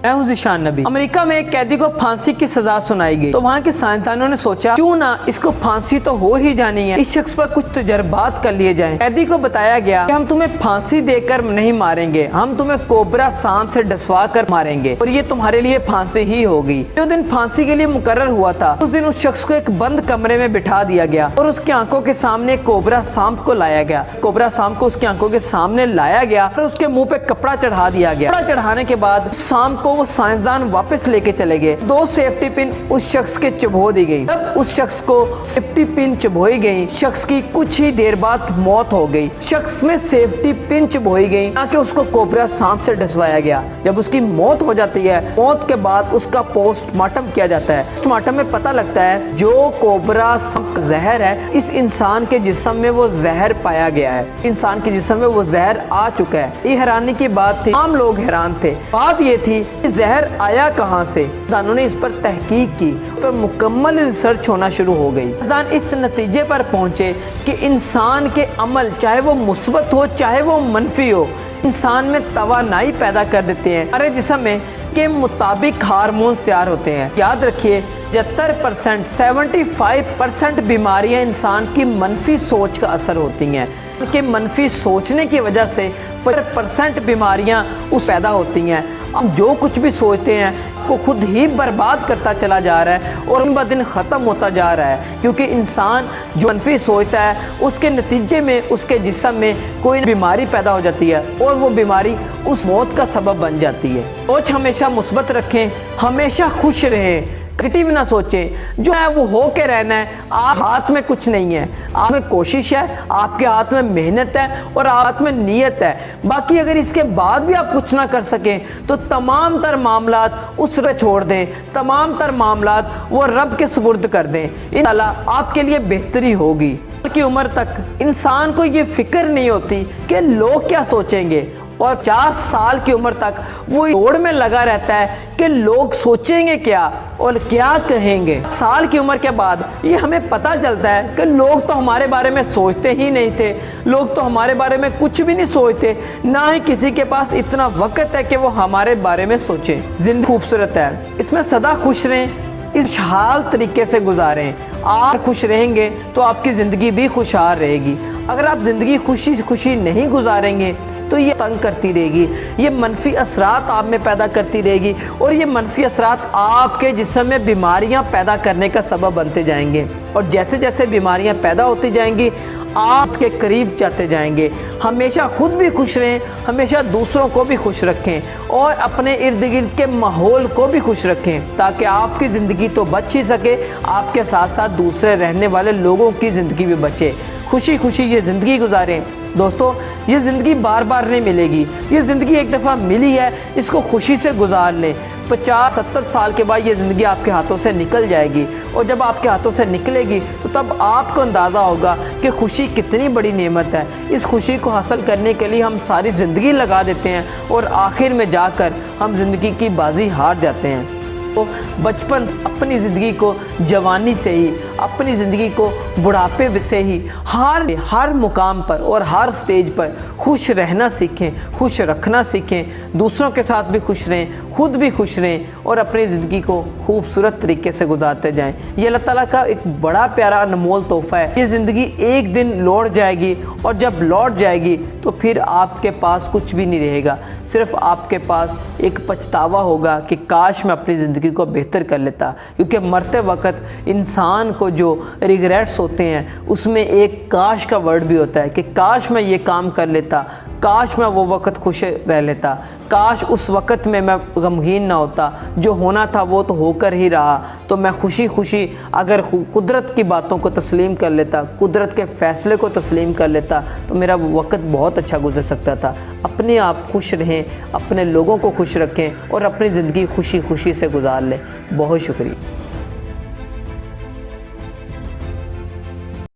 मैं हूं ज़ीशान नबी। अमेरिका में एक कैदी को फांसी की सजा सुनाई गई तो वहाँ के साइंसदानों ने सोचा क्यों ना इसको फांसी तो हो ही जानी है, इस शख्स पर कुछ तजर्बात कर लिए जाएं। कैदी को बताया गया कि हम तुम्हें फांसी देकर नहीं मारेंगे, हम तुम्हें कोबरा सांप से डसवा कर मारेंगे और ये तुम्हारे लिए फांसी ही होगी। जो दिन फांसी के लिए मुकर्रर हुआ था उस दिन उस शख्स को एक बंद कमरे में बिठा दिया गया और उसकी आंखों के सामने कोबरा सांप को लाया गया। कोबरा सांप को उसकी आंखों के सामने लाया गया और उसके मुंह पे कपड़ा चढ़ा दिया गया। कपड़ा चढ़ाने के बाद सांप को वो साइंसदान वापस लेके चले गए। 2 सेफ्टी पिन उस शख्स के चुभो दी गई। जब उस शख्स को सेफ्टी पिन चुभोई गई, शख्स की कुछ ही देर बाद मौत हो गई। शख्स में सेफ्टी पिन चुभोई गई ना कि उसको कोबरा सांप से डसवाया गया। जब उसकी मौत हो जाती है, मौत के बाद उसका पोस्टमार्टम किया जाता है। पोस्टमार्टम में पता लगता है जो कोबरा सांप जहर है, इस इंसान के जिस्म में वो जहर पाया गया है, इंसान के जिस्म में वो जहर आ चुका है। ये हैरानी की बात थी, आम लोग हैरान थे। बात ये थी कि जहर आया कहाँ से। इंसानों ने इस पर तहकीक की, पर मुकम्मल रिसर्च होना शुरू हो गई। इंसान इस नतीजे पर पहुंचे कि इंसान के अमल चाहे वो मुस्बत हो चाहे वो मनफी हो, इंसान में तवानाई पैदा कर देते हैं। हमारे जिस्म में के मुताबिक हार्मोन्स तैयार होते हैं। याद रखिए 75% 75% बीमारियां इंसान की मनफी सोच का असर होती हैं। कि मनफी सोचने की वजह से 50% बीमारियां उस पैदा होती हैं। हम जो कुछ भी सोचते हैं को खुद ही बर्बाद करता चला जा रहा है और दिन ब दिन ख़त्म होता जा रहा है, क्योंकि इंसान जो मनफी सोचता है उसके नतीजे में उसके जिस्म में कोई बीमारी पैदा हो जाती है और वो बीमारी उस मौत का सबब बन जाती है। सोच हमेशा मुस्बत रखें, हमेशा खुश रहें, नेगेटिव ना सोचें। जो है वो हो के रहना है। आप हाथ में कुछ नहीं है, आप में कोशिश है, आपके हाथ में मेहनत है और हाथ में नीयत है। बाकी अगर इसके बाद भी आप कुछ ना कर सकें तो तमाम तर मामलात उस पे छोड़ दें, तमाम तर मामलात वो रब के सुपुर्द कर दें। इंशाअल्लाह आपके लिए बेहतरी होगी। की उम्र तक इंसान को ये फिक्र नहीं होती कि लोग क्या सोचेंगे और 50 साल की उम्र तक वो दौड़ में लगा रहता है कि लोग सोचेंगे क्या और क्या कहेंगे। साल की उम्र के बाद ये हमें पता चलता है कि लोग तो हमारे बारे में सोचते ही नहीं थे, लोग तो हमारे बारे में कुछ भी नहीं सोचते, ना ही किसी के पास इतना वक्त है कि वो हमारे बारे में सोचे। जिंदगी खूबसूरत है, इसमें सदा खुश रहें, इस खुशहाल तरीके से गुजारें। आप खुश रहेंगे तो आपकी ज़िंदगी भी खुशहाल रहेगी। अगर आप ज़िंदगी खुशी नहीं गुजारेंगे तो ये तंग करती रहेगी, ये मनफी असरात आप में पैदा करती रहेगी और ये मनफी असरात आपके जिस्म में बीमारियां पैदा करने का सबब बनते जाएंगे। और जैसे जैसे बीमारियां पैदा होती जाएंगी आपके करीब जाते जाएंगे। हमेशा खुद भी खुश रहें, हमेशा दूसरों को भी खुश रखें और अपने इर्द गिर्द के माहौल को भी खुश रखें, ताकि आपकी ज़िंदगी तो बच ही सके, आपके साथ साथ दूसरे रहने वाले लोगों की ज़िंदगी भी बचे। खुशी खुशी ये ज़िंदगी गुजारें। दोस्तों, ये ज़िंदगी बार बार नहीं मिलेगी, ये ज़िंदगी एक दफ़ा मिली है, इसको खुशी से गुजार लें। 50-70 साल के बाद ये ज़िंदगी आपके हाथों से निकल जाएगी और जब आपके हाथों से निकलेगी तो तब आपको अंदाज़ा होगा कि खुशी कितनी बड़ी नेमत है। इस खुशी को हासिल करने के लिए हम सारी ज़िंदगी लगा देते हैं और आखिर में जाकर हम ज़िंदगी की बाजी हार जाते हैं। तो बचपन अपनी ज़िंदगी को जवानी से ही, अपनी ज़िंदगी को बुढ़ापे से ही हर मुकाम पर और हर स्टेज पर खुश रहना सीखें, खुश रखना सीखें, दूसरों के साथ भी खुश रहें, खुद भी खुश रहें और अपनी ज़िंदगी को खूबसूरत तरीके से गुजारते जाएं। ये अल्लाह ताला का एक बड़ा प्यारा अनमोल तोहफ़ा है। ये ज़िंदगी एक दिन लौट जाएगी और जब लौट जाएगी तो फिर आपके पास कुछ भी नहीं रहेगा, सिर्फ आपके पास एक पछतावा होगा कि काश मैं अपनी ज़िंदगी को बेहतर कर लेता। क्योंकि मरते वक्त इंसान को जो रिग्रेट्स होते हैं उसमें एक काश का वर्ड भी होता है कि काश मैं ये काम कर लेता, काश मैं वो वक्त खुश रह लेता, काश उस वक्त में मैं गमगीन ना होता, जो होना था वो तो होकर ही रहा। तो मैं खुशी खुशी अगर कुदरत की बातों को तस्लीम कर लेता, कुदरत के फ़ैसले को तस्लीम कर लेता तो मेरा वक्त बहुत अच्छा गुजर सकता था। अपने आप खुश रहें, अपने लोगों को खुश रखें और अपनी ज़िंदगी खुशी खुशी से गुजार लें। बहुत शुक्रिया।